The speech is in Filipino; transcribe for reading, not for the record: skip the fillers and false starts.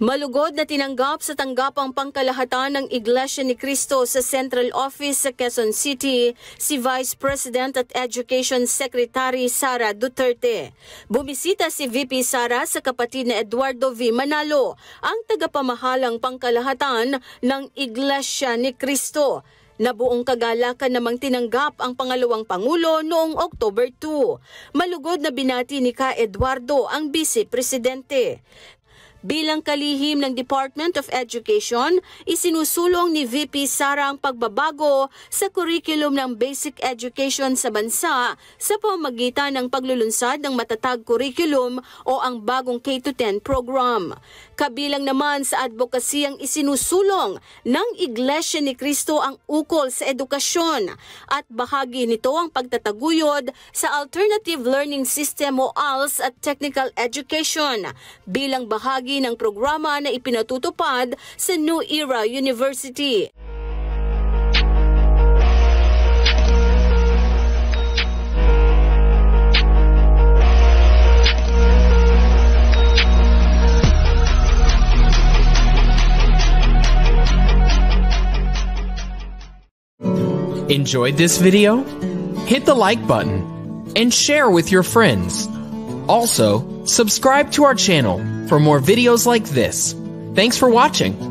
Malugod na tinanggap sa tanggapang pangkalahatan ng Iglesia ni Cristo sa Central Office sa Quezon City si Vice President at Education Secretary Sara Duterte. Bumisita si VP Sara sa kapatid na Eduardo V. Manalo, ang tagapamahalang pangkalahatan ng Iglesia ni Cristo. Na buong kagalakan namang tinanggap ang pangalawang Pangulo noong October 2. Malugod na binati ni Ka Eduardo ang Vice Presidente. Bilang kalihim ng Department of Education, isinusulong ni VP Sara ang pagbabago sa curriculum ng basic education sa bansa sa pamamagitan ng paglulunsad ng matatag curriculum o ang bagong K-10 program. Kabilang naman sa advocacy ang isinusulong ng Iglesia ni Cristo ang ukol sa edukasyon at bahagi nito ang pagtataguyod sa Alternative Learning System o ALS at Technical Education bilang bahagi ng programa na ipinatutupad sa New Era University. Enjoyed this video? Hit the like button and share with your friends. Also, subscribe to our channel for more videos like this. Thanks for watching.